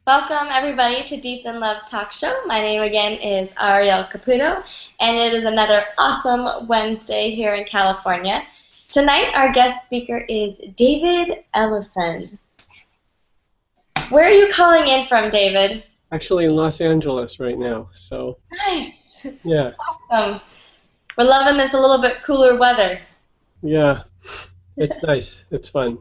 Welcome, everybody, to Deep in Love Talk Show. My name again is Ariel Caputo, and it is another awesome Wednesday here in California. Tonight, our guest speaker is David Ellison. Where are you calling in from, David? Actually, in Los Angeles right now. So nice. Yeah. Awesome. We're loving this a little bit cooler weather. Yeah, it's nice. It's fun.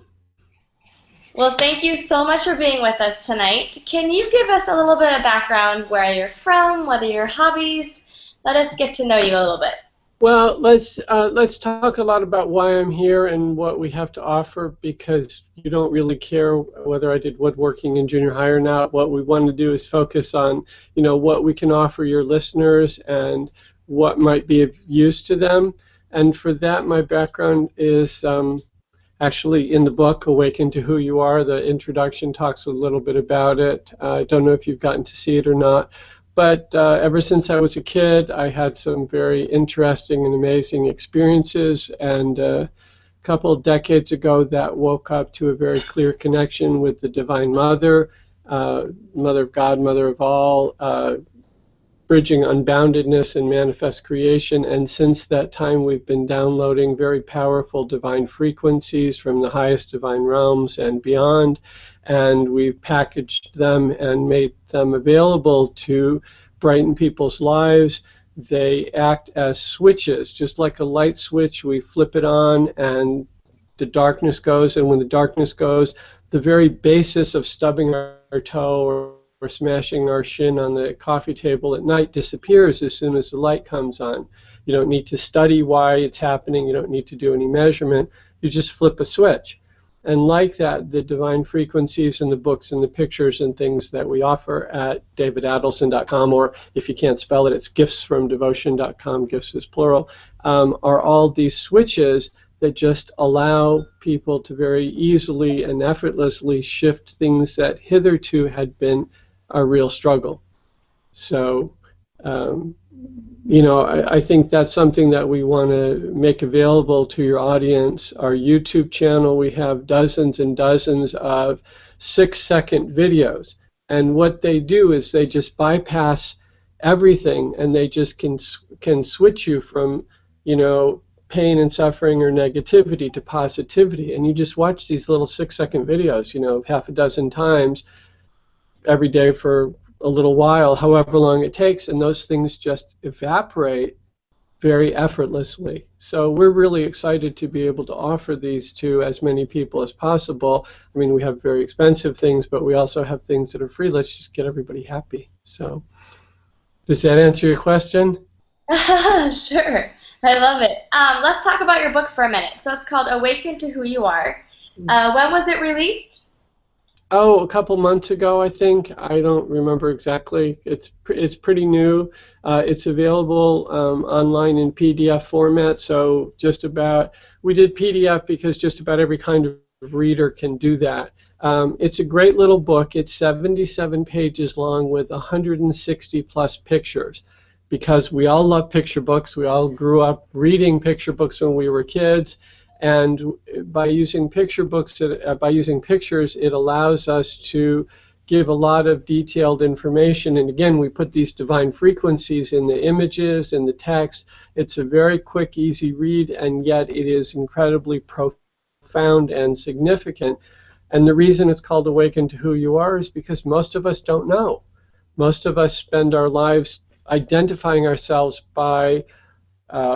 Well, thank you so much for being with us tonight. Can you give us a little bit of background, where you're from, what are your hobbies? Let us get to know you a little bit. Well, let's talk a lot about why I'm here and what we have to offer, because you don't really care whether I did woodworking in junior high or not. What we want to do is focus on, what we can offer your listeners and what might be of use to them. And for that, my background is actually in the book, Awaken to Who You Are. The introduction talks a little bit about it. I don't know if you've gotten to see it or not. But ever since I was a kid, I had some very interesting and amazing experiences, and a couple of decades ago that woke up to a very clear connection with the Divine Mother, Mother of God, Mother of all, bridging unboundedness and manifest creation. And since that time, we've been downloading very powerful divine frequencies from the highest divine realms and beyond, and we've packaged them and made them available to brighten people's lives. They act as switches, just like a light switch. We flip it on and the darkness goes, and when the darkness goes, the very basis of stubbing our toe or smashing our shin on the coffee table at night disappears as soon as the light comes on. You don't need to study why it's happening. You don't need to do any measurement. You just flip a switch. And like that, the divine frequencies and the books and the pictures and things that we offer at davidadelson.com, or if you can't spell it, it's giftsfromdevotion.com, gifts is plural, are all these switches that just allow people to very easily and effortlessly shift things that hitherto had been a real struggle. So, I think that's something that we want to make available to your audience. Our YouTube channel, we have dozens and dozens of 6-second videos. And what they do is they just bypass everything, and they just can switch you from, pain and suffering or negativity to positivity. And you just watch these little 6-second videos, half a dozen times every day for a little while, however long it takes, and those things just evaporate very effortlessly. So we're really excited to be able to offer these to as many people as possible. I mean, we have very expensive things, but we also have things that are free. Let's just get everybody happy. So does that answer your question? Sure. I love it. Let's talk about your book for a minute. So it's called Awaken to Who You Are. When was it released? Oh, a couple months ago, I think. I don't remember exactly. It's pretty new. It's available online in PDF format. So we did PDF because just about every kind of reader can do that. It's a great little book. It's 77 pages long with 160 plus pictures, because we all love picture books. We all grew up reading picture books when we were kids. And by using pictures, it allows us to give a lot of detailed information. And again, we put these divine frequencies in the images and the text. It's a very quick, easy read, and yet it is incredibly profound and significant. And the reason it's called Awaken to Who You Are is because most of us don't know. Most of us spend our lives identifying ourselves by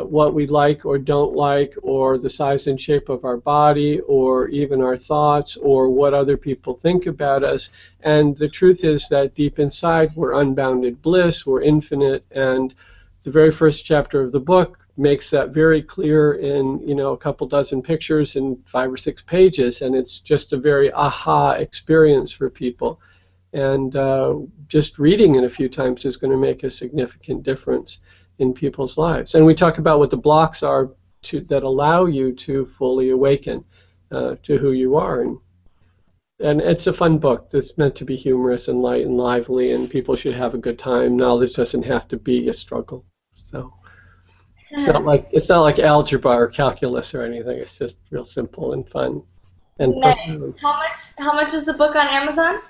what we like or don't like, or the size and shape of our body, or even our thoughts, or what other people think about us. And the truth is that deep inside, we're unbounded bliss, we're infinite, and the very first chapter of the book makes that very clear in a couple dozen pictures and 5 or 6 pages, and it's just a very aha experience for people. And just reading it a few times is going to make a significant difference in people's lives. And we talk about what the blocks are that allow you to fully awaken to who you are. And it's a fun book that's meant to be humorous and light and lively, and people should have a good time. Knowledge doesn't have to be a struggle. So it's not like algebra or calculus or anything. It's just real simple and fun. And nice. How much is the book on Amazon?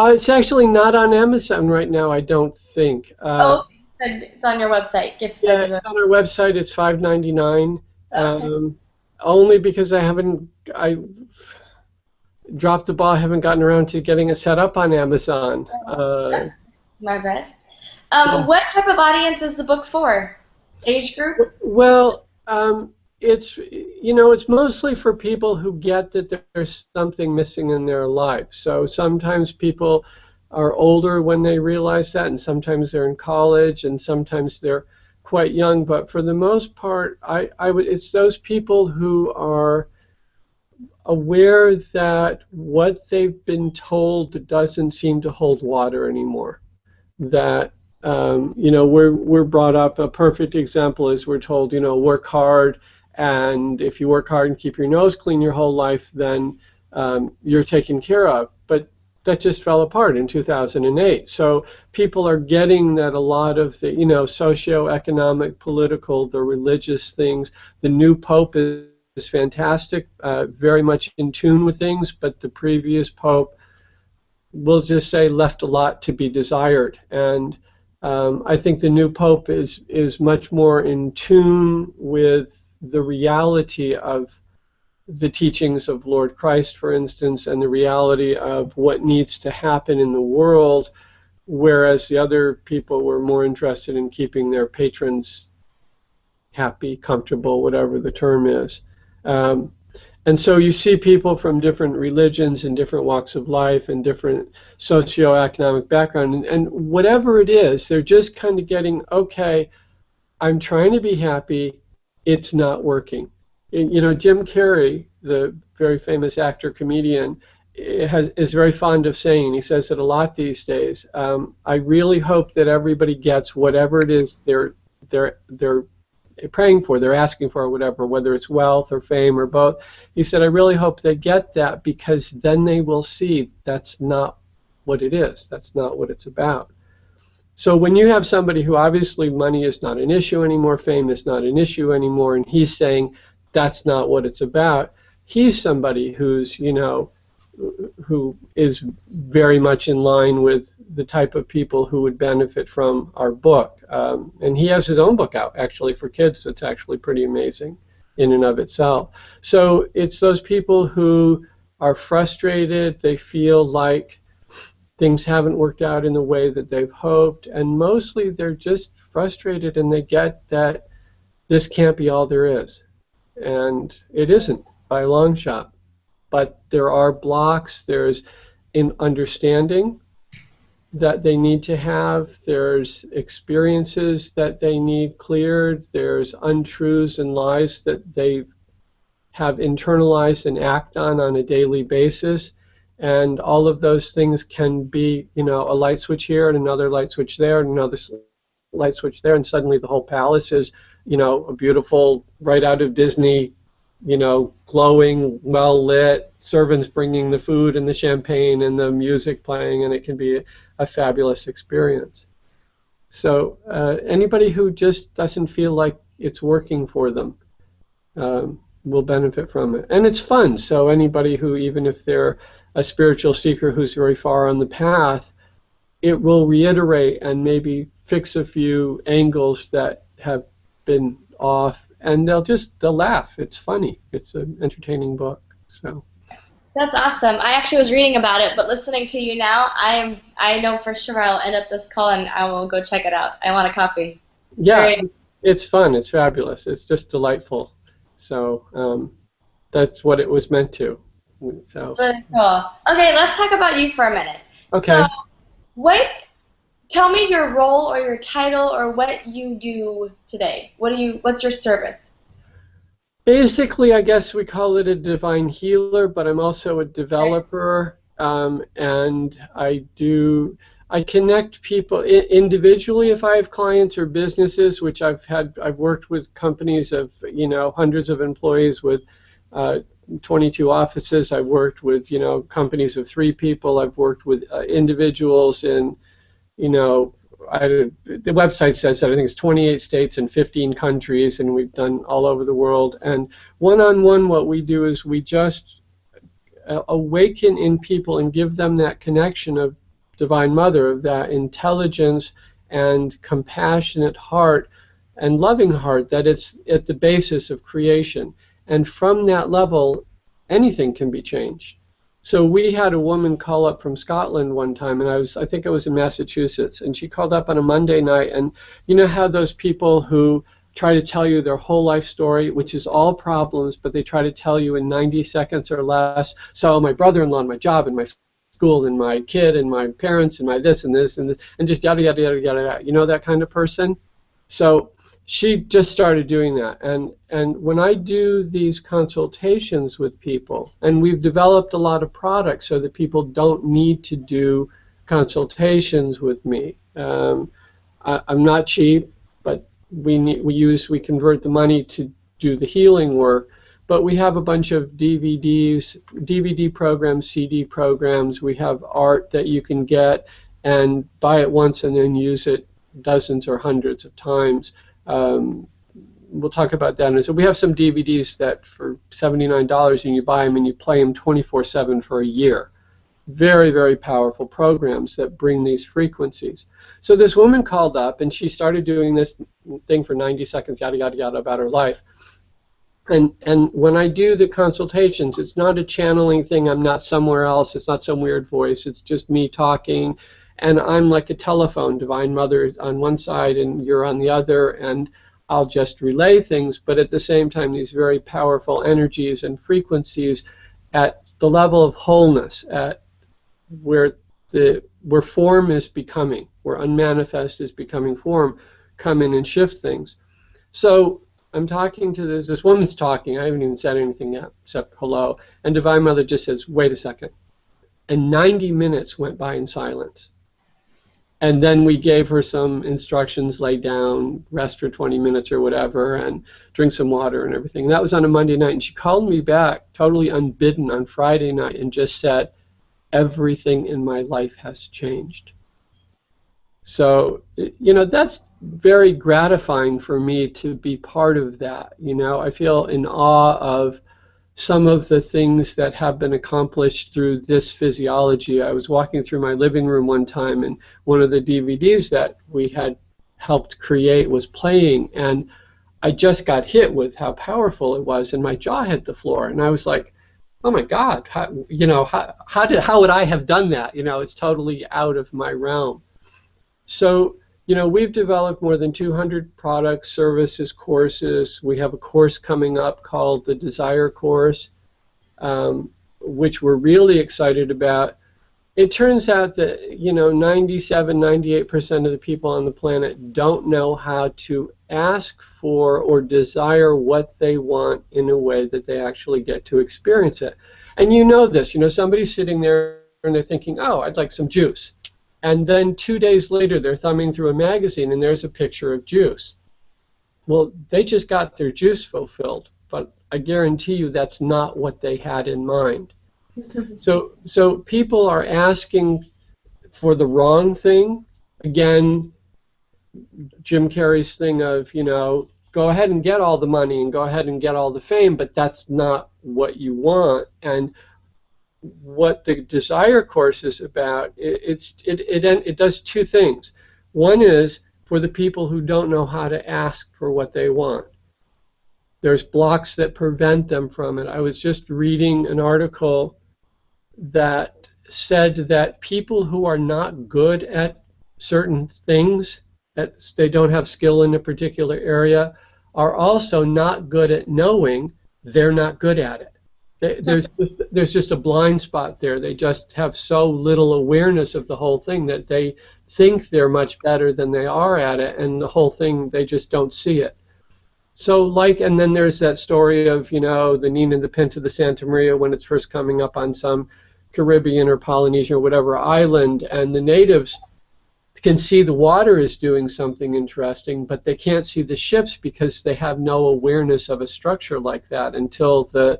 It's actually not on Amazon right now, I don't think. Oh, it's on your website. Gifts. Yeah, it's on our website. It's $5.99. Okay. Only because I dropped the ball. I haven't gotten around to getting it set up on Amazon. My bad. Yeah. What type of audience is the book for? Age group? Well, it's mostly for people who get that there's something missing in their life. So sometimes people are older when they realize that, and sometimes they're in college, and sometimes they're quite young. But for the most part, it's those people who are aware that what they've been told doesn't seem to hold water anymore. That we're brought up. A perfect example is we're told, work hard, and if you work hard and keep your nose clean your whole life, then you're taken care of. But that just fell apart in 2008. So people are getting that a lot of the, socioeconomic, political, the religious things. The new pope is fantastic, very much in tune with things, but the previous pope, we'll just say, left a lot to be desired. And I think the new pope is much more in tune with the reality of the teachings of Lord Christ, for instance, and the reality of what needs to happen in the world, whereas the other people were more interested in keeping their patrons happy, comfortable, whatever the term is. And so you see people from different religions and different walks of life and different socioeconomic background, and whatever it is, they're just kind of getting, okay, I'm trying to be happy, it's not working. Jim Carrey, the very famous actor comedian, is very fond of saying, he says it a lot these days, I really hope that everybody gets whatever it is they're praying for, they're asking for, or whatever, whether it's wealth or fame or both. He said, I really hope they get that, because then they will see that's not what it is. That's not what it's about. So when you have somebody who obviously money is not an issue anymore, fame is not an issue anymore, and he's saying that's not what it's about, he's somebody who's, who is very much in line with the type of people who would benefit from our book. And he has his own book out, actually, for kids that's actually pretty amazing in and of itself. So it's those people who are frustrated, they feel like things haven't worked out in the way that they've hoped, and mostly they're just frustrated and they get that this can't be all there is. And it isn't by a long shot. But there are blocks, there's an understanding that they need to have, there's experiences that they need cleared, there's untruths and lies that they have internalized and act on a daily basis. And all of those things can be, a light switch here and another light switch there and another light switch there, and suddenly the whole palace is, a beautiful, right out of Disney, glowing, well lit, servants bringing the food and the champagne and the music playing, and it can be a fabulous experience. So anybody who just doesn't feel like it's working for them will benefit from it. And it's fun, so anybody who, even if they're a spiritual seeker who's very far on the path, it will reiterate and maybe fix a few angles that have been off, and they'll laugh. It's funny. It's an entertaining book. So That's awesome. I actually was reading about it, but listening to you now, I know for sure I'll end up this call and I will go check it out. I want a copy. yeah, it's fun. It's fabulous. It's just delightful. So that's what it was meant to. So That's really cool. Okay, let's talk about you for a minute. okay. So, tell me your role or your title or what you do today. What's your service? Basically, I guess we call it a divine healer, but I'm also a developer, and I connect people individually if I have clients or businesses, which I've worked with companies of, hundreds of employees with 22 offices. I've worked with, companies of 3 people. I've worked with individuals in, the website says that I think it's 28 states and 15 countries, and we've done all over the world. And one-on-one, what we do is we just awaken in people and give them that connection of Divine Mother, of that intelligence and compassionate heart and loving heart, that it's at the basis of creation. And from that level, anything can be changed. So we had a woman call up from Scotland one time, and I think it was in Massachusetts, and she called up on a Monday night, and you know how those people who try to tell you their whole life story, which is all problems, but they try to tell you in 90 seconds or less, so my brother-in-law and my job and my school and my kid and my parents and my this and this and this, and just yada, yada, yada, yada, yada. You know that kind of person? So she just started doing that. And when I do these consultations with people, and we've developed a lot of products so that people don't need to do consultations with me. I'm not cheap, but we convert the money to do the healing work. But we have a bunch of DVDs, DVD programs, CD programs. We have art that you can get and buy it once and then use it dozens or hundreds of times. We'll talk about that. And so we have some DVDs that for $79 and you buy them and you play them 24/7 for a year. Very, very powerful programs that bring these frequencies. So this woman called up and she started doing this thing for 90 seconds, yada, yada, yada, about her life. And when I do the consultations, it's not a channeling thing. I'm not somewhere else. It's not some weird voice. It's just me talking. And I'm like a telephone, Divine Mother on one side and you're on the other, and I'll just relay things, but at the same time these very powerful energies and frequencies at the level of wholeness, at where form is becoming, where unmanifest is becoming form, come in and shift things. So I'm talking to this woman's talking, I haven't even said anything yet except hello, and Divine Mother just says, wait a second. And 90 minutes went by in silence. And then we gave her some instructions, lay down, rest for 20 minutes or whatever, and drink some water and everything. And that was on a Monday night. And she called me back, totally unbidden, on Friday night and just said, everything in my life has changed. So, you know, that's very gratifying for me to be part of that. You know, I feel in awe of some of the things that have been accomplished through this physiology. I was walking through my living room one time and one of the DVDs that we had helped create was playing, and I just got hit with how powerful it was, and my jaw hit the floor, and I was like, oh my God, how would I have done that? You know, it's totally out of my realm. So, you know, we've developed more than 200 products, services, courses. We have a course coming up called the Desire Course, which we're really excited about. It turns out that, you know, 97, 98% of the people on the planet don't know how to ask for or desire what they want in a way that they actually get to experience it. And you know this, you know, somebody's sitting there and they're thinking, oh, I'd like some juice. And then 2 days later, they're thumbing through a magazine and there's a picture of juice. Well, they just got their juice fulfilled, but I guarantee you that's not what they had in mind. So people are asking for the wrong thing. Again, Jim Carrey's thing of, you know, go ahead and get all the money and go ahead and get all the fame, but that's not what you want. And what the Desire Course is about, it does two things. One is for the people who don't know how to ask for what they want. There's blocks that prevent them from it. I was just reading an article that said that people who are not good at certain things, they don't have skill in a particular area, are also not good at knowing they're not good at it. There's just a blind spot there. They just have so little awareness of the whole thing that they think they're much better than they are at it, and the whole thing, they just don't see it. So and then there's that story of, you know, the Nina, the Pinta, the Santa Maria when it's first coming up on some Caribbean or Polynesian or whatever island, and the natives can see the water is doing something interesting, but they can't see the ships because they have no awareness of a structure like that until the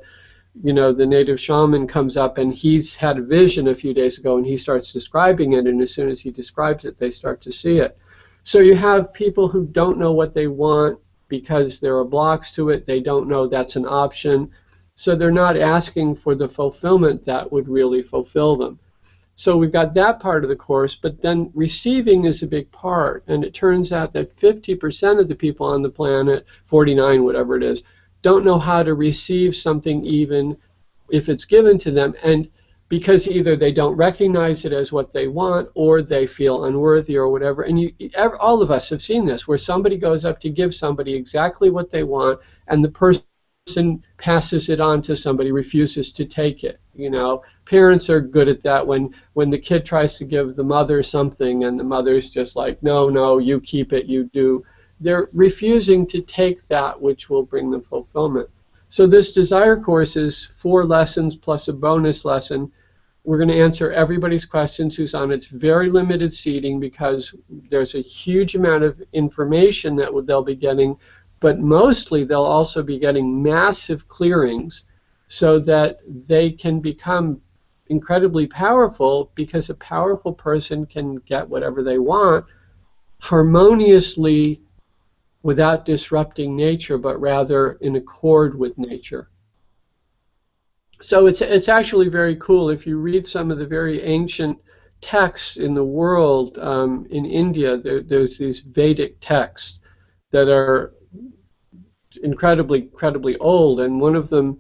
native shaman comes up, and he's had a vision a few days ago and he starts describing it, and as soon as he describes it, they start to see it. So you have people who don't know what they want because there are blocks to it. They don't know that's an option. So they're not asking for the fulfillment that would really fulfill them. So we've got that part of the course, but then receiving is a big part. And it turns out that 50% of the people on the planet, 49, whatever it is, don't know how to receive something even if it's given to them. And because either they don't recognize it as what they want, or they feel unworthy, or whatever. And all of us have seen this, where somebody goes up to give somebody exactly what they want, and the person passes it on to somebody, refuses to take it. You know, parents are good at that. When the kid tries to give the mother something, and the mother's just like, no, no, you keep it, you do. They're refusing to take that which will bring them fulfillment. So this desire course is 4 lessons plus a bonus lesson. We're going to answer everybody's questions who's on. It's very limited seating because there's a huge amount of information that they'll be getting, but mostly they'll also be getting massive clearings so that they can become incredibly powerful, because a powerful person can get whatever they want harmoniously without disrupting nature, but rather in accord with nature. So it's actually very cool. If you read some of the very ancient texts in the world, in India, there's these Vedic texts that are incredibly old, and one of them,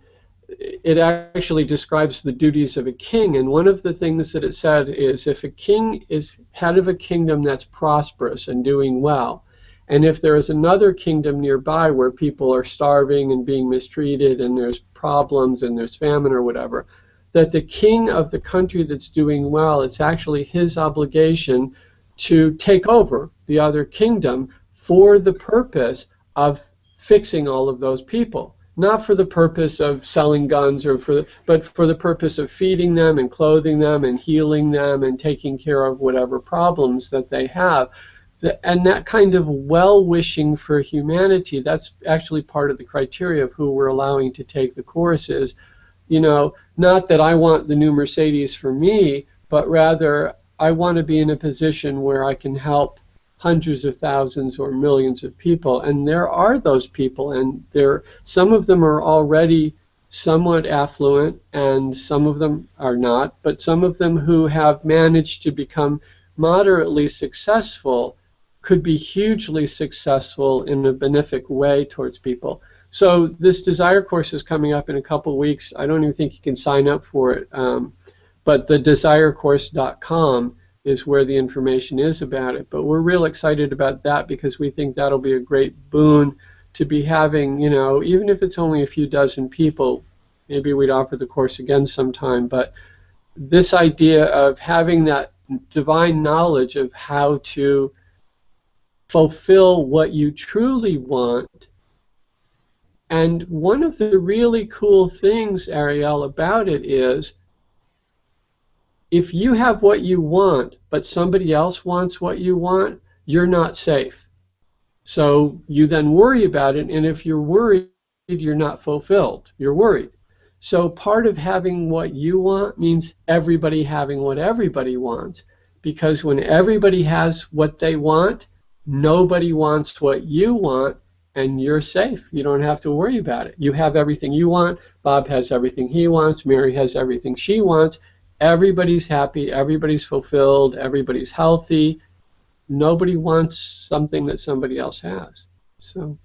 it actually describes the duties of a king, and one of the things that it said is, if a king is head of a kingdom that's prosperous and doing well, and if there is another kingdom nearby where people are starving and being mistreated, and there's problems and there's famine or whatever, that the king of the country that's doing well, it's actually his obligation to take over the other kingdom for the purpose of fixing all of those people. Not for the purpose of selling guns, but for the purpose of feeding them and clothing them and healing them and taking care of whatever problems that they have. And that kind of well-wishing for humanity, that's actually part of the criteria of who we're allowing to take the courses. You know, not that I want the new Mercedes for me, but rather I want to be in a position where I can help hundreds of thousands or millions of people. And there are those people, and some of them are already somewhat affluent, and some of them are not, but some of them who have managed to become moderately successful could be hugely successful in a benefic way towards people. So this desire course is coming up in a couple weeks. I don't even think you can sign up for it, but the desirecourse.com is where the information is about it. But we're real excited about that because we think that'll be a great boon to be having, you know, even if it's only a few dozen people. Maybe we'd offer the course again sometime, but this idea of having that divine knowledge of how to fulfill what you truly want. And one of the really cool things, Ariel, about it is, if you have what you want, but somebody else wants what you want, you're not safe. So you then worry about it, and if you're worried, you're not fulfilled. You're worried. So part of having what you want means everybody having what everybody wants, because when everybody has what they want, nobody wants what you want, and you're safe. You don't have to worry about it. You have everything you want. Bob has everything he wants. Mary has everything she wants. Everybody's happy. Everybody's fulfilled. Everybody's healthy. Nobody wants something that somebody else has. So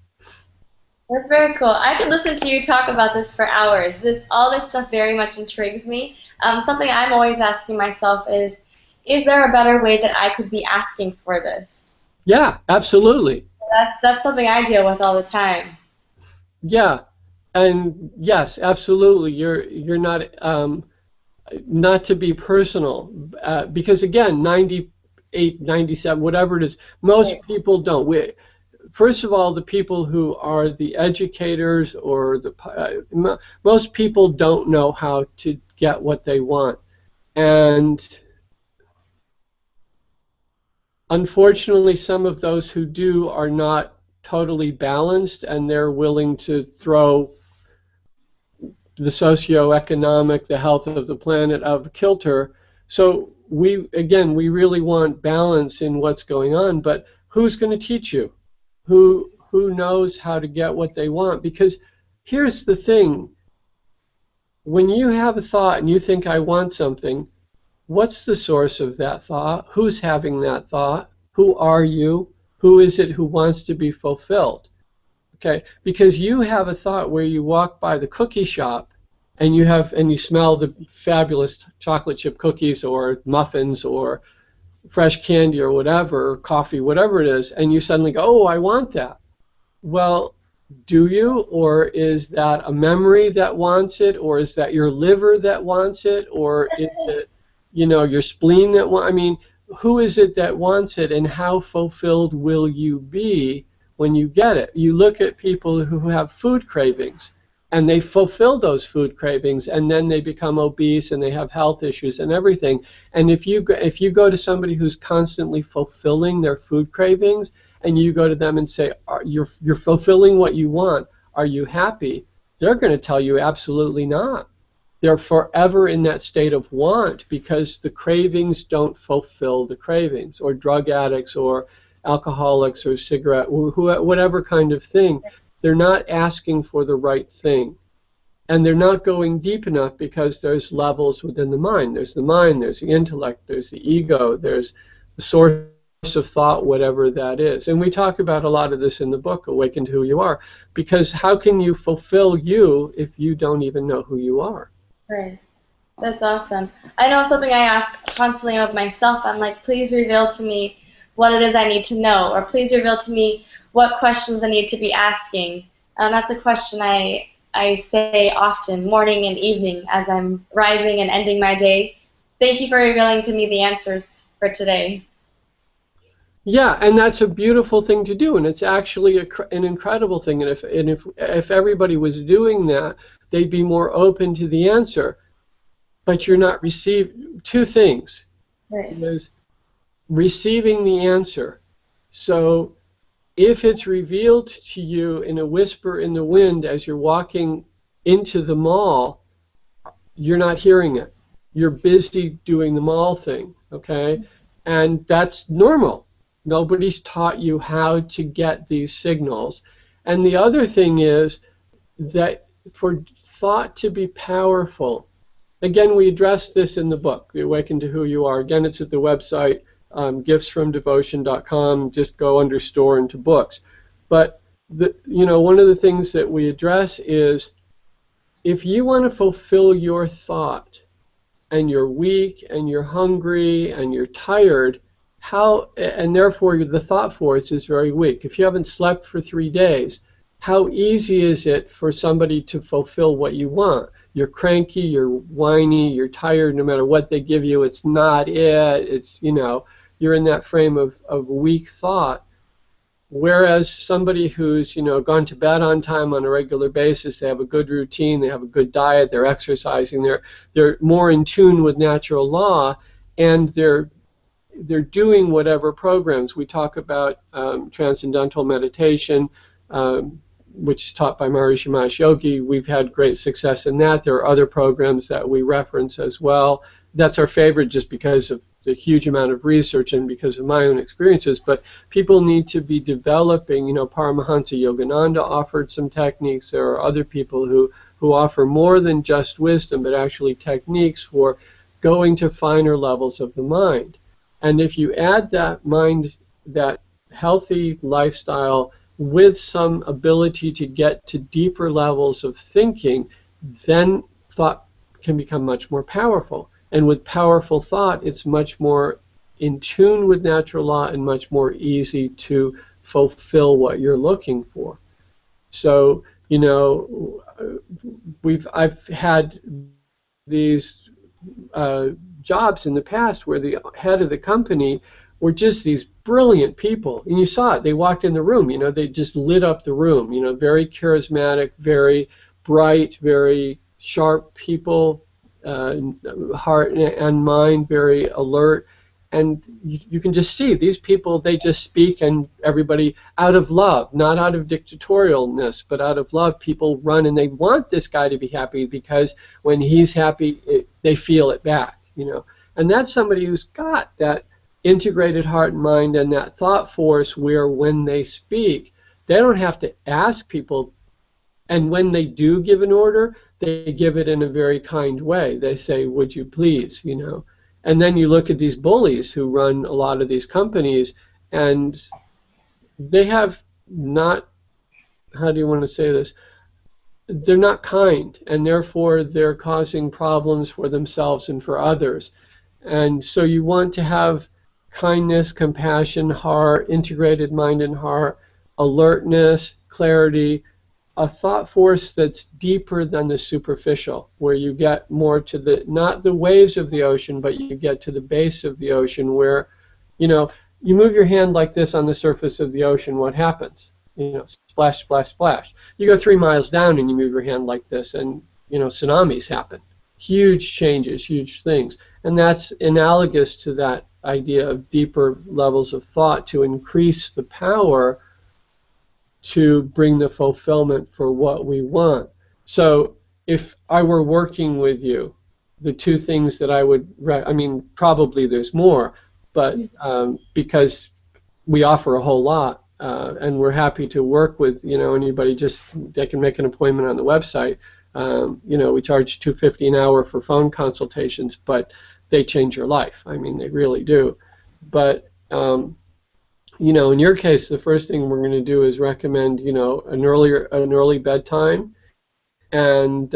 that's very cool. I could listen to you talk about this for hours. All this stuff very much intrigues me. Something I'm always asking myself is there a better way that I could be asking for this? Yeah, absolutely. That's something I deal with all the time. Yeah, and yes, absolutely. You're not to be personal, because again, 98, 97, whatever it is, most people don't. First of all, the people who are the educators or most people don't know how to get what they want, and unfortunately, some of those who do are not totally balanced, and they're willing to throw the socioeconomic, the health of the planet out of kilter. So we really want balance in what's going on, but who's going to teach you? Who knows how to get what they want? Because here's the thing. When you have a thought and you think I want something, what's the source of that thought? Who's having that thought? Who are you? Who is it who wants to be fulfilled? Okay, because you have a thought where you walk by the cookie shop and you smell the fabulous chocolate chip cookies or muffins or fresh candy or whatever, coffee, whatever it is, and you suddenly go, oh, I want that. Well, do you? Or is that a memory that wants it? Or is that your liver that wants it? Or is it, your spleen that wants? I mean, who is it that wants it, and how fulfilled will you be when you get it? You look at people who have food cravings, and they fulfill those food cravings, and then they become obese, and they have health issues and everything. And if you go to somebody who's constantly fulfilling their food cravings, and you go to them and say, you're fulfilling what you want, are you happy? They're going to tell you absolutely not. They're forever in that state of want because the cravings don't fulfill the cravings. Or drug addicts or alcoholics or cigarette, whatever kind of thing. They're not asking for the right thing. And they're not going deep enough because there's levels within the mind. There's the intellect, there's the ego, there's the source of thought, whatever that is. And we talk about a lot of this in the book, Awaken to Who You Are, because how can you fulfill you if you don't even know who you are? Right. That's awesome. I know something I ask constantly of myself. I'm like, please reveal to me what it is I need to know, or please reveal to me what questions I need to be asking. And that's a question I say often, morning and evening, as I'm rising and ending my day. Thank you for revealing to me the answers for today. Yeah, and that's a beautiful thing to do, and it's actually an incredible thing. And if everybody was doing that, they'd be more open to the answer. But you're not receiving two things. Right. There's receiving the answer. So if it's revealed to you in a whisper in the wind as you're walking into the mall, you're not hearing it. You're busy doing the mall thing, okay? And that's normal. Nobody's taught you how to get these signals. And the other thing is that for thought to be powerful, again, we address this in the book, The Awaken to Who You Are. Again, it's at the website, giftsfromdevotion.com. Just go under store into books. But one of the things that we address is if you want to fulfill your thought and you're weak and you're hungry and you're tired, and therefore the thought force is very weak. If you haven't slept for 3 days, how easy is it for somebody to fulfill what you want? You're cranky, you're whiny, you're tired, no matter what they give you, it's not it. It's, you're in that frame of weak thought. Whereas somebody who's, gone to bed on time on a regular basis, they have a good routine, they have a good diet, they're exercising, they're more in tune with natural law, and they're doing whatever programs. We talk about transcendental meditation, which is taught by Maharishi Mahesh Yogi. We've had great success in that. There are other programs that we reference as well. That's our favorite just because of the huge amount of research and because of my own experiences. But people need to be developing. Paramahansa Yogananda offered some techniques. There are other people who offer more than just wisdom, but actually techniques for going to finer levels of the mind. And if you add that mind, that healthy lifestyle, with some ability to get to deeper levels of thinking, then thought can become much more powerful. And with powerful thought, it's much more in tune with natural law and much more easy to fulfill what you're looking for. So, I've had these jobs in the past where the head of the company were just these brilliant people, and you saw it. They walked in the room, they just lit up the room, very charismatic, very bright, very sharp people, heart and mind, very alert, and you can just see these people, they just speak, and everybody, out of love, not out of dictatorialness, but out of love, people run and they want this guy to be happy because when he's happy, they feel it back, and that's somebody who's got that integrated heart and mind and that thought force where when they speak, they don't have to ask people, and when they do give an order, they give it in a very kind way. They say, would you please, And then you look at these bullies who run a lot of these companies, and they have not, how do you want to say this? They're not kind, and therefore they're causing problems for themselves and for others. And so you want to have kindness, compassion, heart, integrated mind and heart, alertness, clarity, a thought force that's deeper than the superficial, where you get more to the, not the waves of the ocean, but you get to the base of the ocean where, you know, you move your hand like this on the surface of the ocean, what happens? You know, splash, splash, splash. You go 3 miles down and you move your hand like this, and, you know, tsunamis happen. Huge changes, huge things. And that's analogous to that idea of deeper levels of thought to increase the power to bring the fulfillment for what we want. So if I were working with you, the two things that I would, I mean, probably there's more, but because we offer a whole lot, and we're happy to work with, you know, anybody, just they can make an appointment on the website. You know, we charge $250 an hour for phone consultations, but they change your life. I mean, they really do. But you know, in your case, the first thing we're going to do is recommend, you know, an early bedtime, and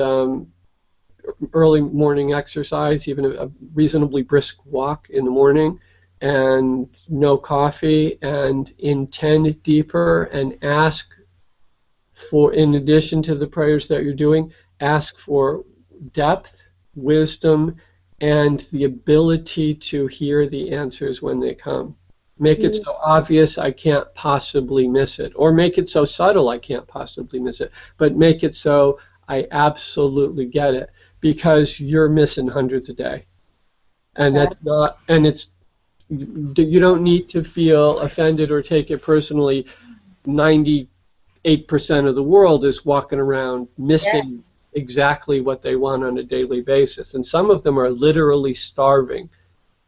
early morning exercise, even a reasonably brisk walk in the morning, and no coffee, and intend deeper, and ask for, in addition to the prayers that you're doing, ask for depth, wisdom, and the ability to hear the answers when they come. Make it so obvious I can't possibly miss it, or make it so subtle I can't possibly miss it, but make it so I absolutely get it, because you're missing hundreds a day. And that's not, and it's, you don't need to feel offended or take it personally. 98% of the world is walking around missing exactly what they want on a daily basis, and some of them are literally starving,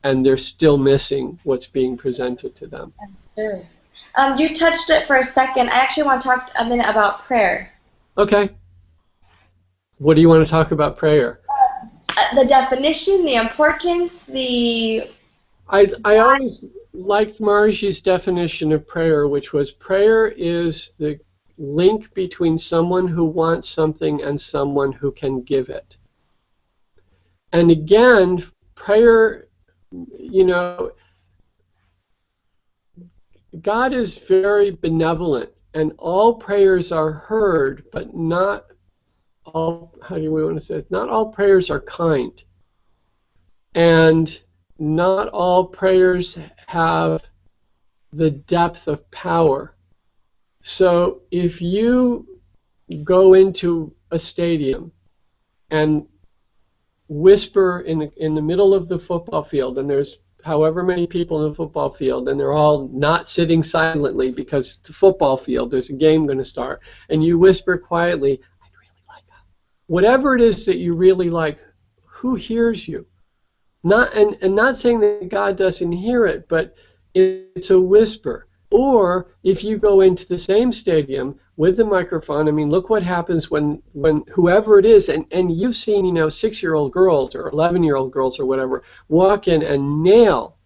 and they're still missing what's being presented to them. Sure. You touched it for a second. I actually want to talk a minute about prayer. Okay. What do you want to talk about prayer? The definition, the importance, the... I always liked Mahariji's definition of prayer, which was prayer is the link between someone who wants something and someone who can give it. And again, prayer, you know, God is very benevolent, and all prayers are heard, but not all, how do we want to say it? Not all prayers are kind. And not all prayers have the depth of power. So if you go into a stadium and whisper in the middle of the football field, and there's however many people in the football field, and they're all not sitting silently because it's a football field, there's a game going to start, and you whisper quietly, I'd really like that. Whatever it is that you really like, who hears you? Not, and not saying that God doesn't hear it, but it's a whisper. Or if you go into the same stadium with the microphone, I mean, look what happens when whoever it is, and you've seen, you know, 6-year-old girls or 11-year-old girls or whatever walk in and nail,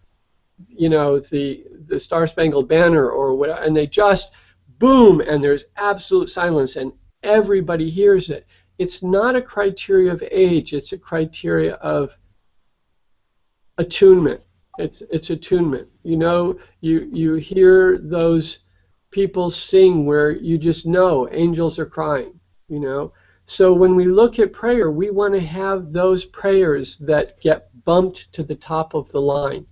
you know, the Star Spangled Banner or whatever, and they just boom, and there's absolute silence, and everybody hears it. It's not a criteria of age; it's a criteria of attunement. It's attunement. You know, you hear those people sing where you just know angels are crying, you know. So when we look at prayer, we want to have those prayers that get bumped to the top of the line,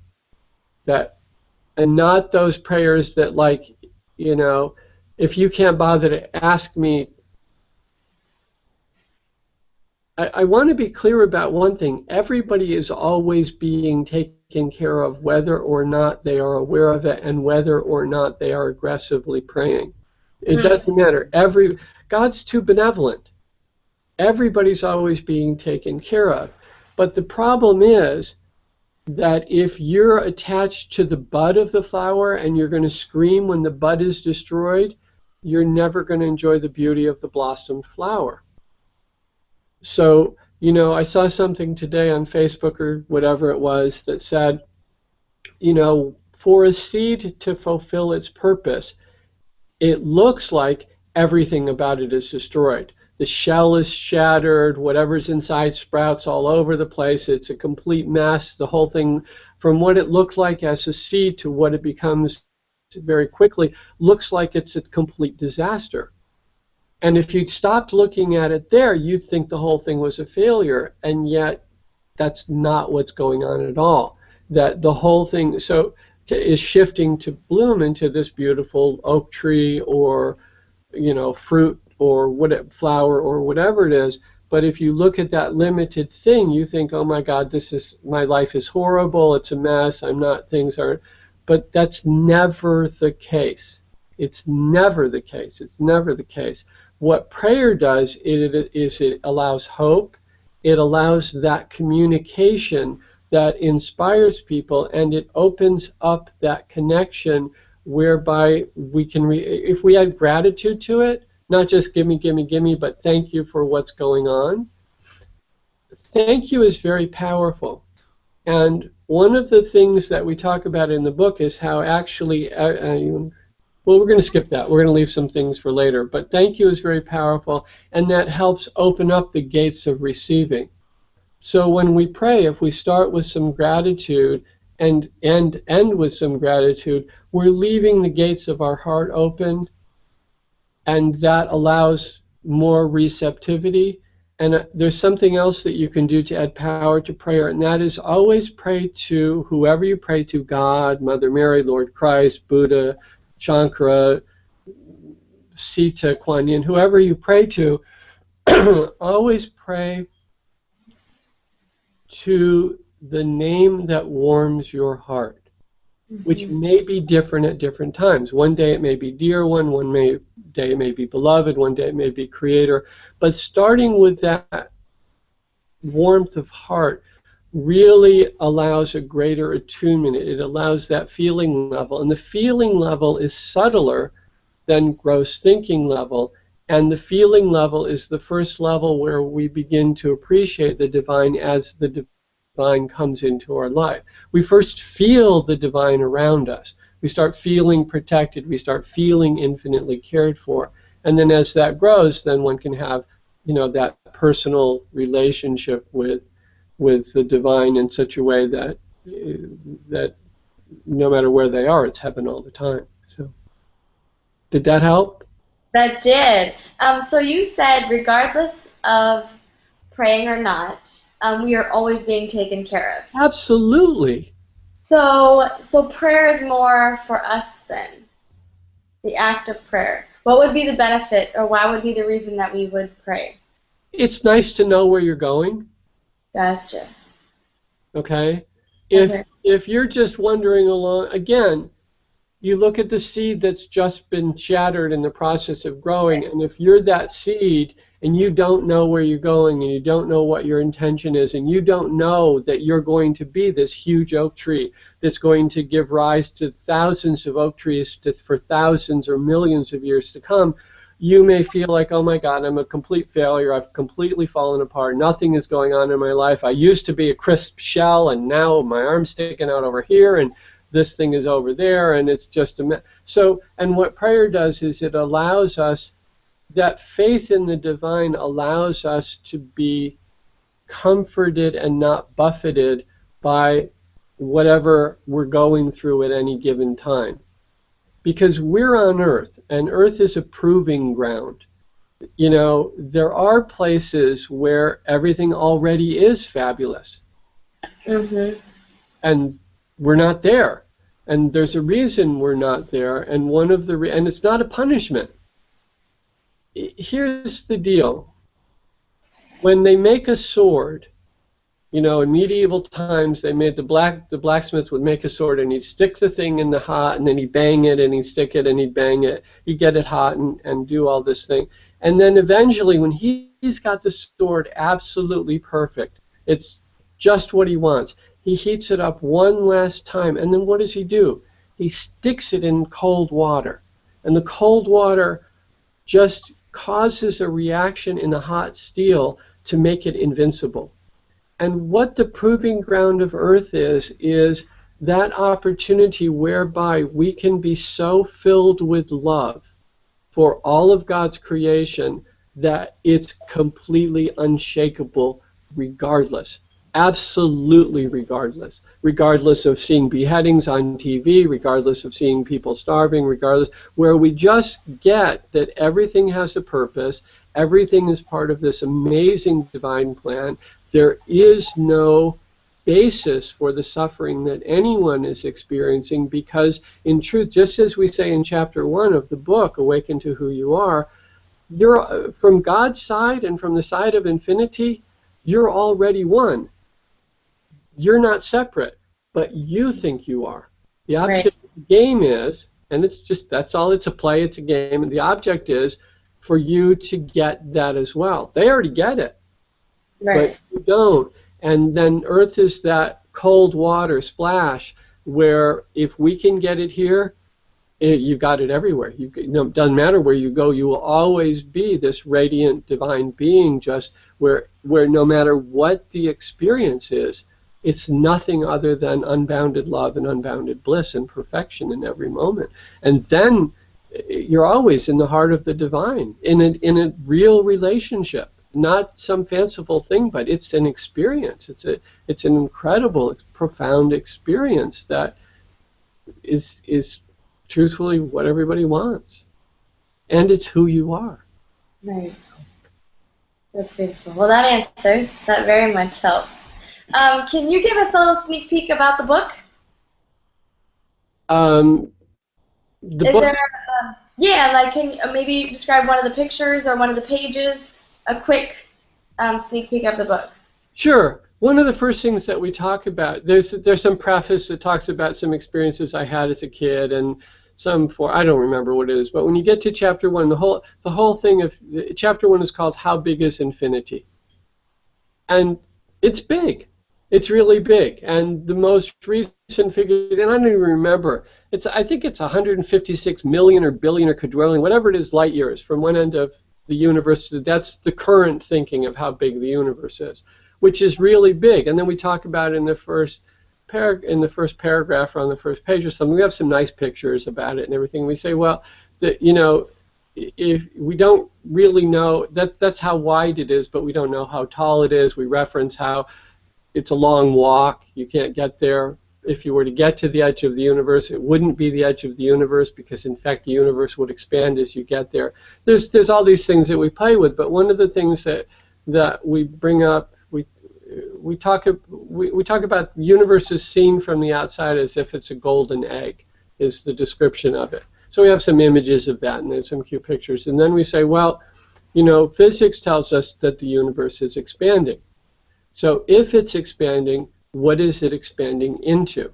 that, and not those prayers that, like, you know, if you can't bother to ask me. I want to be clear about one thing. Everybody is always being taken care of, whether or not they are aware of it and whether or not they are aggressively praying. It doesn't matter. God's too benevolent. Everybody's always being taken care of. But the problem is that if you're attached to the bud of the flower and you're going to scream when the bud is destroyed, you're never going to enjoy the beauty of the blossomed flower. So You know, I saw something today on Facebook or whatever it was that said, you know, for a seed to fulfill its purpose, it looks like everything about it is destroyed. The shell is shattered, whatever's inside sprouts all over the place. It's a complete mess. The whole thing, from what it looked like as a seed to what it becomes very quickly, looks like it's a complete disaster. And if you'd stopped looking at it there, you'd think the whole thing was a failure. And yet, that's not what's going on at all. That the whole thing is shifting to bloom into this beautiful oak tree, or, you know, fruit, or what, flower, or whatever it is. But if you look at that limited thing, you think, oh my God, my life is horrible. It's a mess. Things aren't. But that's never the case. It's never the case. It's never the case. What prayer does is it allows hope. It allows that communication that inspires people, and it opens up that connection whereby we can, if we add gratitude to it, not just gimme, gimme, gimme, but thank you for what's going on. Thank you is very powerful. And one of the things that we talk about in the book is how actually, well, we're going to skip that. We're going to leave some things for later. But thank you is very powerful, and that helps open up the gates of receiving. So when we pray, if we start with some gratitude and end with some gratitude, we're leaving the gates of our heart open, and that allows more receptivity. And there's something else that you can do to add power to prayer, and that is always pray to whoever you pray to, God, Mother Mary, Lord Christ, Buddha, Shankara, Sita, Kuan Yin, whoever you pray to, always pray to the name that warms your heart, which may be different at different times. One day it may be dear one, day it may be beloved, one day it may be creator. But starting with that warmth of heart really allows a greater attunement. It allows that feeling level. And the feeling level is subtler than gross thinking level. And the feeling level is the first level where we begin to appreciate the divine as the divine comes into our life. We first feel the divine around us. We start feeling protected. We start feeling infinitely cared for. And then as that grows, then one can have, you know, that personal relationship with the divine in such a way that no matter where they are, it's heaven all the time. So, did that help? That did. So you said, regardless of praying or not, we are always being taken care of. Absolutely. So prayer is more for us then, the act of prayer. What would be the benefit, or why would be the reason that we would pray? It's nice to know where you're going. Gotcha. Okay? Okay. If you're just wandering along, again, you look at the seed that's just been shattered in the process of growing, and if you're that seed and you don't know where you're going, and you don't know what your intention is, and you don't know that you're going to be this huge oak tree that's going to give rise to thousands of oak trees for thousands or millions of years to come, you may feel like, oh my God, I'm a complete failure. I've completely fallen apart. Nothing is going on in my life. I used to be a crisp shell, and now my arm's sticking out over here, and this thing is over there, and it's just a mess. So, and what prayer does is it allows us, that faith in the divine allows us to be comforted and not buffeted by whatever we're going through at any given time. Because we're on Earth, and Earth is a proving ground. You know, there are places where everything already is fabulous. Mm-hmm. And we're not there. And there's a reason we're not there, and one of the and it's not a punishment. Here's the deal. When they make a sword, you know, in medieval times, they made the blacksmith would make a sword, and he'd stick the thing in the hot, and then he'd bang it, and he'd stick it, and he'd bang it. He'd get it hot and do all this thing. And then eventually, when he's got the sword absolutely perfect, it's just what he wants, he heats it up one last time, and then what does he do? He sticks it in cold water. And the cold water just causes a reaction in the hot steel to make it invincible. And what the proving ground of Earth is that opportunity whereby we can be so filled with love for all of God's creation that it's completely unshakable regardless. Absolutely regardless. Regardless of seeing beheadings on TV, regardless of seeing people starving, regardless, where we just get that everything has a purpose, everything is part of this amazing divine plan. There is no basis for the suffering that anyone is experiencing, because in truth, just as we say in chapter 1 of the book, Awaken to Who You Are, you're from God's side and from the side of infinity, you're already one. You're not separate, but you think you are. The object of the game is, and it's just, that's all, it's a play, it's a game, and the object is for you to get that as well. They already get it, but you don't. And then Earth is that cold water splash where if we can get it here, you've got it everywhere. It doesn't matter where you go, you will always be this radiant divine being, just where no matter what the experience is, it's nothing other than unbounded love and unbounded bliss and perfection in every moment. And then you're always in the heart of the divine, in a real relationship. Not some fanciful thing, but it's an experience. It's an incredible, profound experience that is truthfully what everybody wants. And it's who you are. Right. That's beautiful. Well, that answers. That very much helps. Can you give us a little sneak peek about the book? Yeah, like can you maybe describe one of the pictures or one of the pages? A quick sneak peek of the book. Sure. One of the first things that we talk about, there's some preface that talks about some experiences I had as a kid, and some I don't remember what it is, but when you get to chapter 1, the whole thing of chapter 1 is called How Big is Infinity? And it's big. It's really big. And the most recent figure, and I don't even remember, I think it's 156 million or billion or quadrillion, whatever it is, light years from one end of the universe. That's the current thinking of how big the universe is, which is really big. And then we talk about it in the first paragraph or on the first page or something. We have some nice pictures about it and everything. We say, well, if we don't really know, that's how wide it is, but we don't know how tall it is. We reference how it's a long walk. You can't get there. If you were to get to the edge of the universe, it wouldn't be the edge of the universe, because in fact the universe would expand as you get there. There's all these things that we play with, but one of the things that we bring up, we talk about the universe is seen from the outside as if it's a golden egg, is the description of it. So we have some images of that, and there's some cute pictures. And then we say, well, physics tells us that the universe is expanding. So if it's expanding, what is it expanding into?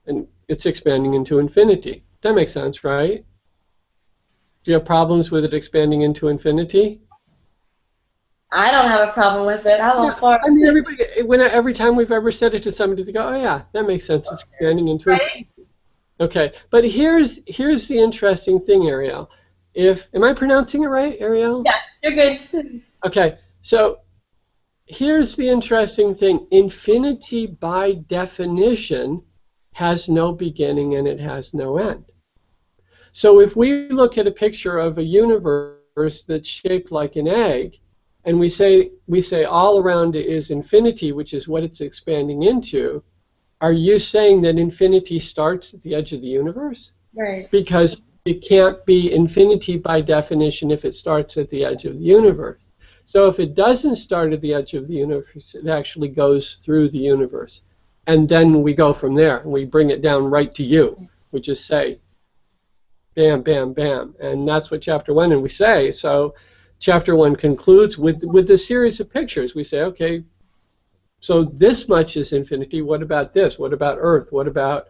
And it's expanding into infinity. That makes sense, right? Do you have problems with it expanding into infinity? I don't have a problem with it. I'm all for it. I mean, every time we've ever said it to somebody, they go, oh yeah, that makes sense. It's expanding into infinity. Okay, but here's the interesting thing, Ariel. Am I pronouncing it right, Ariel? Yeah, you're good. Okay, so here's the interesting thing. Infinity, by definition, has no beginning and it has no end. So if we look at a picture of a universe that's shaped like an egg, and we say all around it is infinity, which is what it's expanding into, are you saying that infinity starts at the edge of the universe? Right. Because it can't be infinity by definition if it starts at the edge of the universe. So if it doesn't start at the edge of the universe, it actually goes through the universe. And then we go from there, and we bring it down right to you. We just say, bam, bam, bam. And that's what chapter 1, and we say. So chapter 1 concludes with a series of pictures. We say, okay, so this much is infinity. What about this? What about Earth? What about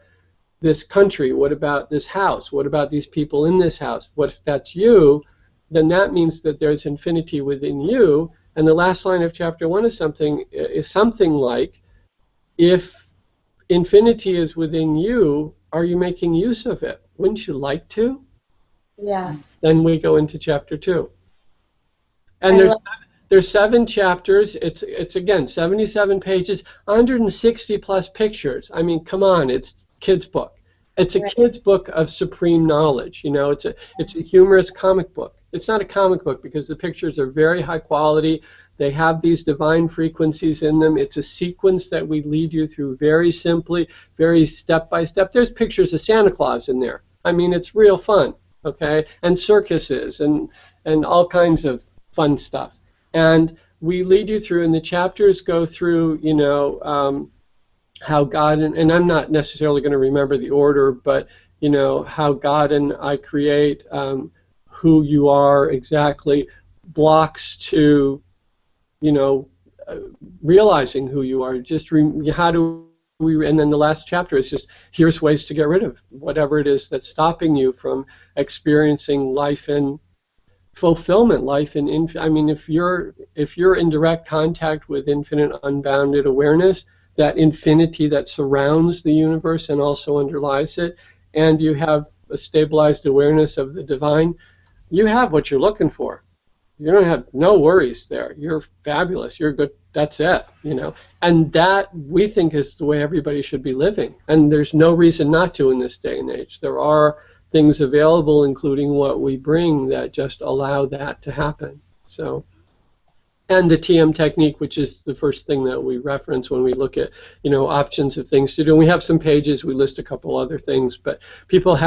this country? What about this house? What about these people in this house? What if that's you? Then that means that there's infinity within you. And the last line of chapter 1 is something like, if infinity is within you, are you making use of it? Wouldn't you like to? Yeah. Then we go into chapter 2. And There's 7 chapters. It's again 77 pages, 160 plus pictures. I mean, come on, it's kids' book. It's a Right. kid's book of supreme knowledge. You know, it's a humorous comic book. It's not a comic book because the pictures are very high quality. They have these divine frequencies in them. It's a sequence that we lead you through very simply, very step by step. There's pictures of Santa Claus in there. I mean, it's real fun, okay? And circuses and all kinds of fun stuff. And we lead you through, and the chapters go through, you know, how God, and I'm not necessarily going to remember the order, but, you know, how God and I create, who you are exactly, blocks to, you know, realizing who you are. Just how do we, and then the last chapter is just, here's ways to get rid of whatever it is that's stopping you from experiencing life in fulfillment, life in I mean, if you're in direct contact with infinite unbounded awareness, that infinity that surrounds the universe and also underlies it, and you have a stabilized awareness of the divine, you have what you're looking for. You don't have no worries there. You're fabulous. You're good. That's it, you know. And that, we think, is the way everybody should be living. And there's no reason not to in this day and age. There are things available, including what we bring, that just allow that to happen. So, and the TM technique, which is the first thing that we reference when we look at, you know, options of things to do. And we have some pages. We list a couple other things, but people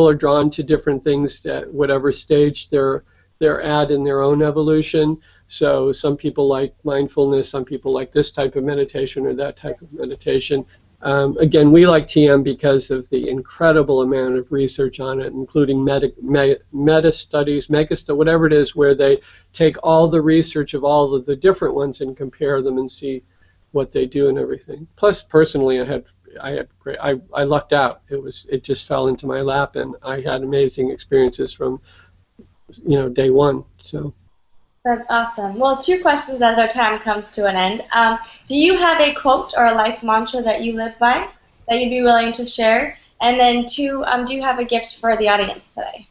are drawn to different things at whatever stage they're at in their own evolution. So some people like mindfulness, some people like this type of meditation or that type of meditation. Again, we like TM because of the incredible amount of research on it, including meta studies, whatever it is, where they take all the research of all of the different ones and compare them and see what they do and everything. Plus, personally, I lucked out. It just fell into my lap, and I had amazing experiences from, you know, day one. So. That's awesome. Well, 2 questions as our time comes to an end. Do you have a quote or a life mantra that you live by that you'd be willing to share? And then 2, do you have a gift for the audience today?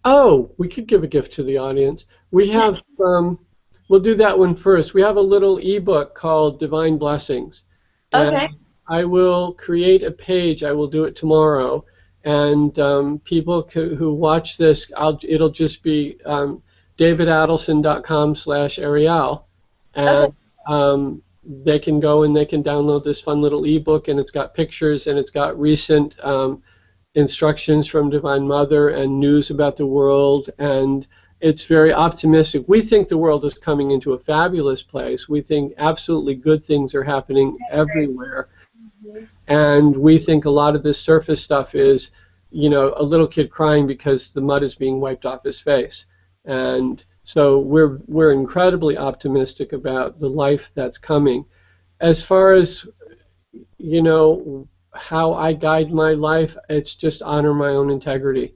Oh, we could give a gift to the audience. We have, we'll do that one first. We have a little ebook called Divine Blessings. Okay. I will create a page. I will do it tomorrow. And people who watch this, it'll just be davidadelson.com/Ariel, and they can go and they can download this fun little ebook, and it's got pictures and it's got recent instructions from Divine Mother and news about the world, and it's very optimistic. We think the world is coming into a fabulous place. We think absolutely good things are happening everywhere, and we think a lot of this surface stuff is, you know, a little kid crying because the mud is being wiped off his face. And so we're incredibly optimistic about the life that's coming. As far as, you know, how I guide my life, it's just honor my own integrity.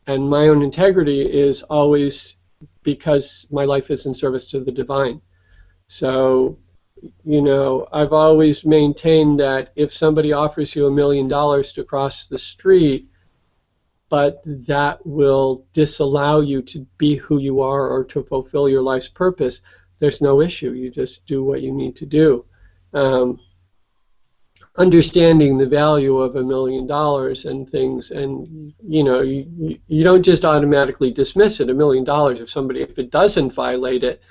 And my own integrity is always because my life is in service to the divine. So, you know, I've always maintained that if somebody offers you $1 million to cross the street, but that will disallow you to be who you are or to fulfill your life's purpose, there's no issue. You just do what you need to do. Understanding the value of $1 million and things, and you know, you don't just automatically dismiss it. $1 million, if it doesn't violate it,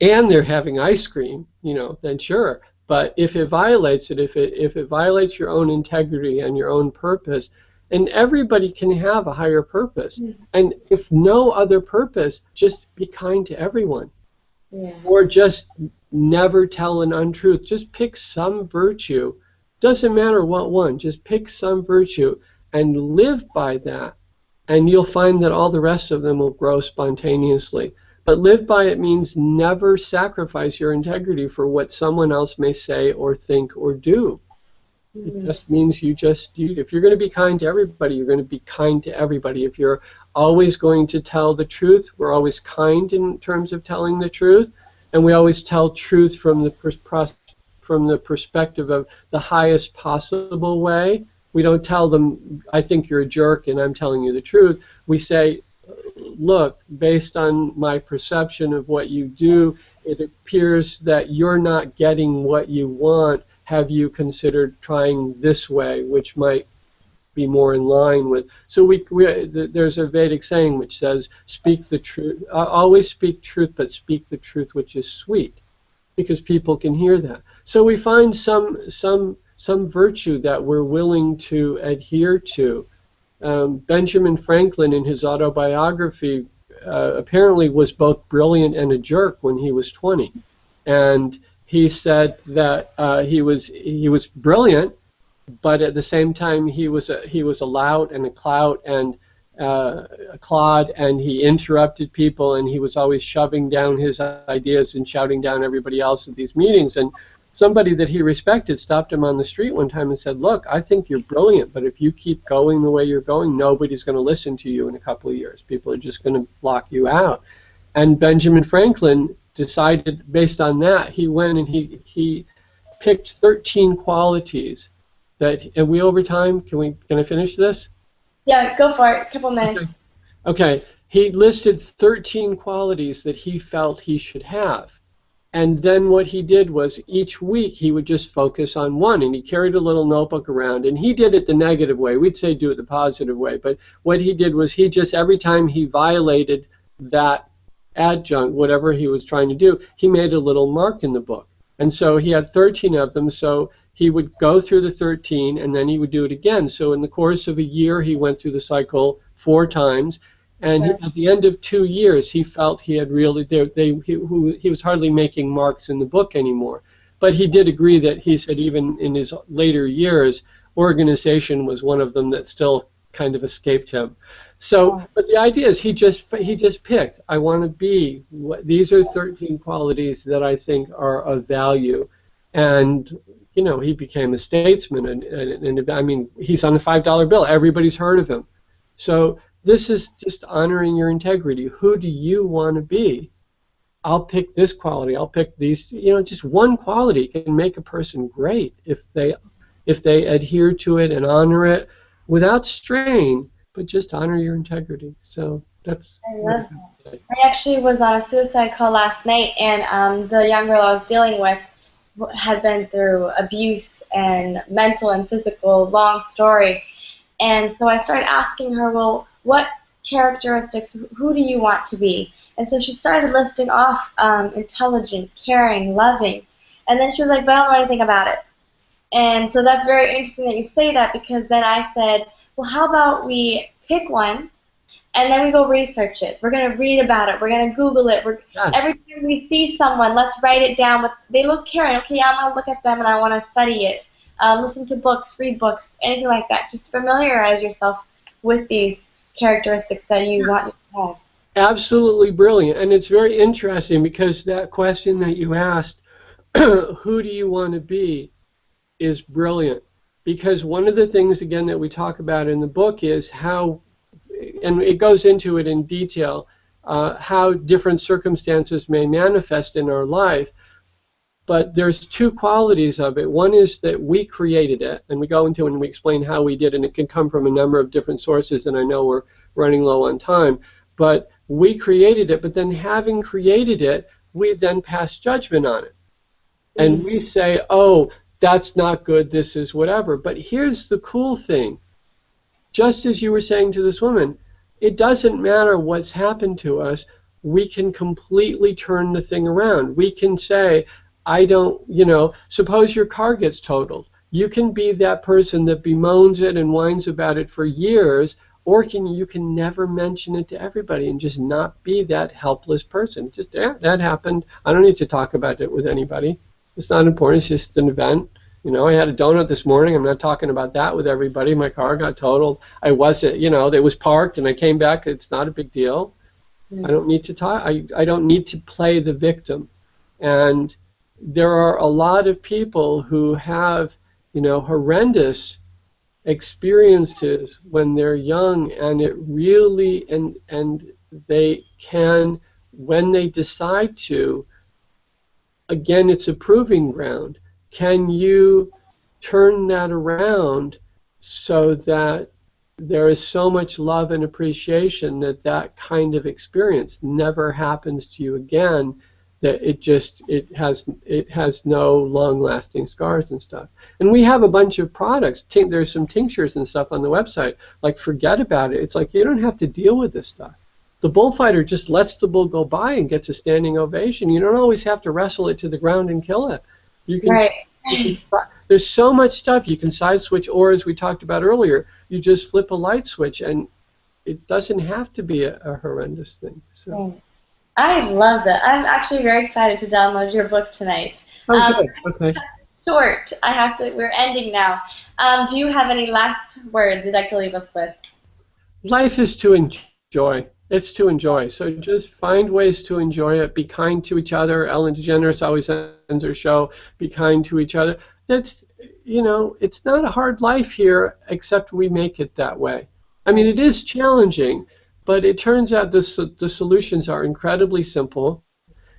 and they're having ice cream, you know, then sure. But if it violates it, if it violates your own integrity and your own purpose, and everybody can have a higher purpose. Mm-hmm. And if no other purpose, just be kind to everyone. Yeah. Or just never tell an untruth. Just pick some virtue. Doesn't matter what one. Just pick some virtue and live by that. And you'll find that all the rest of them will grow spontaneously. But live by it means never sacrifice your integrity for what someone else may say or think or do. It just means if you're going to be kind to everybody, you're going to be kind to everybody. If you're always going to tell the truth, we're always kind in terms of telling the truth, and we always tell truth from the perspective of the highest possible way. We don't tell them, I think you're a jerk and I'm telling you the truth. We say, look, based on my perception of what you do, it appears that you're not getting what you want. Have you considered trying this way, which might be more in line with? So there's a Vedic saying which says, speak the truth, always speak truth, but speak the truth which is sweet, because people can hear that. So we find some virtue that we're willing to adhere to. Benjamin Franklin, in his autobiography, apparently was both brilliant and a jerk when he was 20, and he said that he was brilliant, but at the same time he was a lout and a clout and a clod, and he interrupted people, and he was always shoving down his ideas and shouting down everybody else at these meetings. And somebody that he respected stopped him on the street one time and said, look, I think you're brilliant, but if you keep going the way you're going, nobody's going to listen to you in a couple of years. People are just going to block you out. And Benjamin Franklin decided, based on that, he went and he picked 13 qualities that, and we over time, can I finish this? Yeah, go for it. A couple minutes. Okay. He listed 13 qualities that he felt he should have. And then what he did was each week he would just focus on one, and he carried a little notebook around, and he did it the negative way. We'd say do it the positive way, but what he did was he just, every time he violated that adjunct, whatever he was trying to do, he made a little mark in the book. And so he had 13 of them, so he would go through the 13 and then he would do it again. So in the course of a year he went through the cycle 4 times, and at the end of 2 years he felt he had really, he was hardly making marks in the book anymore. But he did agree that, he said, even in his later years, organization was one of them that still kind of escaped him. So, but the idea is he just picked, I want to be, these are 13 qualities that I think are of value. And, you know, he became a statesman, and I mean, he's on the $5 bill. Everybody's heard of him. So this is just honoring your integrity. Who do you want to be? I'll pick this quality. I'll pick these. You know, just one quality can make a person great if they adhere to it and honor it without strain, but just honor your integrity. So that's. I love that. I actually was on a suicide call last night, and the young girl I was dealing with had been through abuse and mental and physical, long story. And so I started asking her, well, what characteristics, who do you want to be? And so she started listing off intelligent, caring, loving. And then she was like, but I don't know anything about it. And so that's very interesting that you say that, because then I said, well, how about we pick one and then we go research it. We're going to read about it. We're going to Google it. Yes. Every time we see someone, let's write it down. They look caring. Okay, I'm going to look at them and I want to study it. Listen to books, read books, anything like that. Just familiarize yourself with these characteristics that you want to have. Absolutely brilliant. And it's very interesting because that question that you asked, who do you want to be, is brilliant. Because one of the things, again, that we talk about in the book is how, and it goes into it in detail, how different circumstances may manifest in our life. But there's 2 qualities of it. One is that we created it, and we go into it and we explain how we did, and it can come from a number of different sources, and I know we're running low on time. But we created it, but then having created it, we then pass judgment on it. And we say, oh, that's not good, this is whatever. But here's the cool thing. Just as you were saying to this woman, it doesn't matter what's happened to us. We can completely turn the thing around. We can say, I don't, you know, suppose your car gets totaled. You can be that person that bemoans it and whines about it for years, or you can never mention it to everybody and just not be that helpless person. Just, yeah, that happened. I don't need to talk about it with anybody. It's not important. It's just an event. You know, I had a donut this morning. I'm not talking about that with everybody. My car got totaled. I wasn't, you know, it was parked and I came back. It's not a big deal. I don't need to talk. I don't need to play the victim. And there are a lot of people who have, you know, horrendous experiences when they're young, and it really, and they can, when they decide to, again, it's a proving ground. Can you turn that around so that there is so much love and appreciation that that kind of experience never happens to you again, that it has no long-lasting scars and stuff. And we have a bunch of products. There's some tinctures and stuff on the website. Like, forget about it. It's like you don't have to deal with this stuff. The bullfighter just lets the bull go by and gets a standing ovation. You don't always have to wrestle it to the ground and kill it. You can. Right. There's so much stuff you can side switch, or as we talked about earlier, you just flip a light switch, and it doesn't have to be a horrendous thing. So. I love that. I'm actually very excited to download your book tonight. Oh, good. Okay. Short. We're ending now. Do you have any last words you'd like to leave us with? Life is to enjoy. It's to enjoy. So just find ways to enjoy it. Be kind to each other. Ellen DeGeneres always ends her show, be kind to each other. That's, it's not a hard life here, except we make it that way. I mean, it is challenging, but it turns out the solutions are incredibly simple.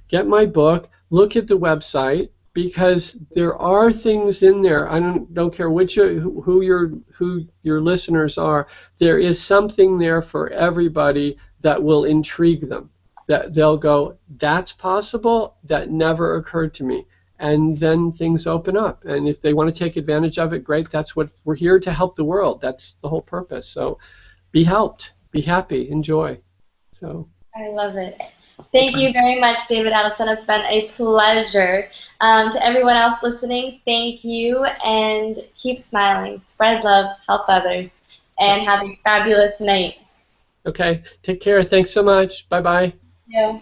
Get my book. Look at the website, because there are things in there. I don't care who your listeners are. There is something there for everybody that will intrigue them. That they'll go, that's possible. That never occurred to me. And then things open up. And if they want to take advantage of it, great. That's what we're here to help the world. That's the whole purpose. So be helped. Be happy. Enjoy. So. I love it. Thank you very much, David Adelson. It's been a pleasure. To everyone else listening, thank you, and keep smiling. Spread love, help others, and have a fabulous night. Okay. Take care. Thanks so much. Bye-bye. Yeah.